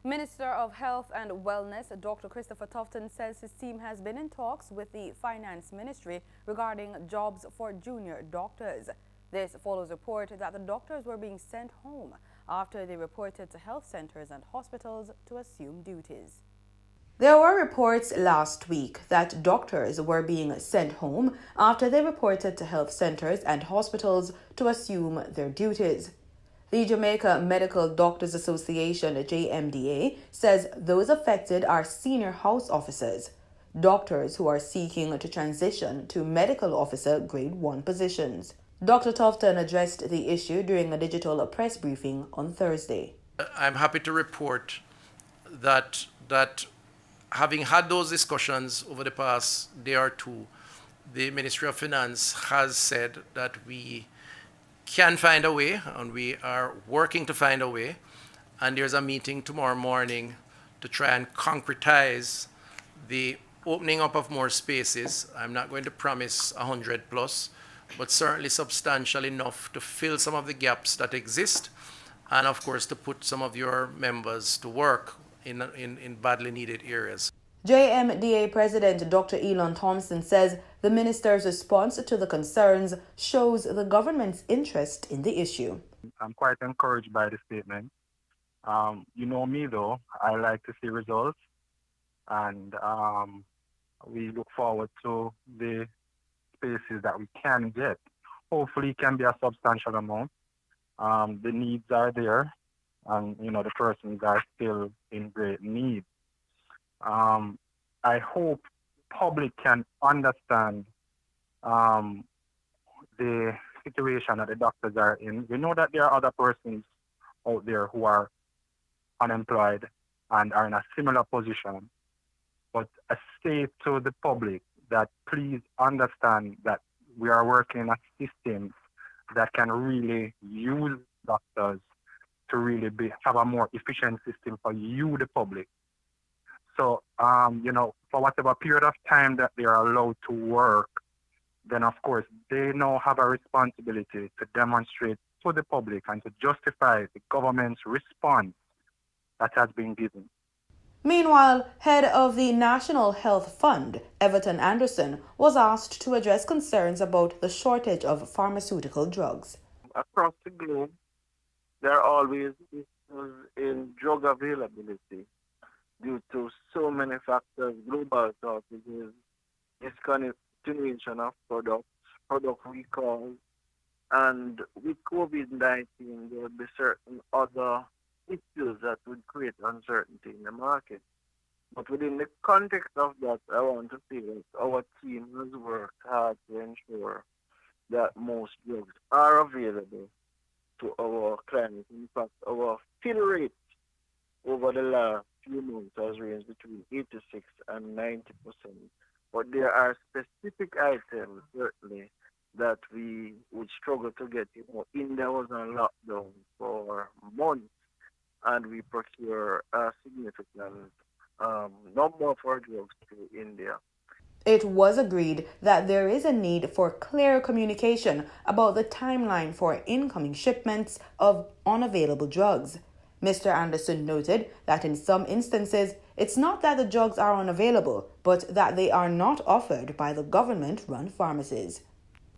Minister of Health and Wellness, Dr. Christopher Tufton, says his team has been in talks with the Finance Ministry regarding jobs for junior doctors. This follows report that the doctors were being sent home after they reported to health centers and hospitals to assume duties. There were reports last week that doctors were being sent home after they reported to health centers and hospitals to assume their duties. The Jamaica Medical Doctors Association, JMDA, says those affected are senior house officers, doctors who are seeking to transition to medical officer grade 1 positions. Dr. Tufton addressed the issue during a digital press briefing on Thursday. I'm happy to report that having had those discussions over the past day or two, the Ministry of Finance has said that we can find a way, and we are working to find a way. And there's a meeting tomorrow morning to try and concretize the opening up of more spaces. I'm not going to promise 100 plus, but certainly substantial enough to fill some of the gaps that exist, and of course to put some of your members to work in badly needed areas. JMDA President Dr. Elon Thompson says the minister's response to the concerns shows the government's interest in the issue. I'm quite encouraged by the statement. You know me though, I like to see results, and we look forward to the spaces that we can get. Hopefully it can be a substantial amount. The needs are there, and the persons are still in great need. I hope public can understand the situation that the doctors are in. We know that there are other persons out there who are unemployed and are in a similar position. But I say to the public that please understand that we are working in a system that can really use doctors to really have a more efficient system for you, the public. So, for whatever period of time that they are allowed to work, then of course they now have a responsibility to demonstrate to the public and to justify the government's response that has been given. Meanwhile, head of the National Health Fund, Everton Anderson, was asked to address concerns about the shortage of pharmaceutical drugs. Across the globe, there are always issues in drug availability due to so many factors, global shortages, discontinuation of product recalls, and with COVID-19, there will be certain other issues that would create uncertainty in the market. But within the context of that, I want to say that our team has worked hard to ensure that most drugs are available to our clients. In fact, our fill rate over the last few months has ranged between 86 and 90%. But there are specific items, certainly, that we would struggle to get. India was on lockdown for months, and we procure a significant number of our drugs to India. It was agreed that there is a need for clear communication about the timeline for incoming shipments of unavailable drugs. Mr. Anderson noted that in some instances, it's not that the drugs are unavailable, but that they are not offered by the government-run pharmacies.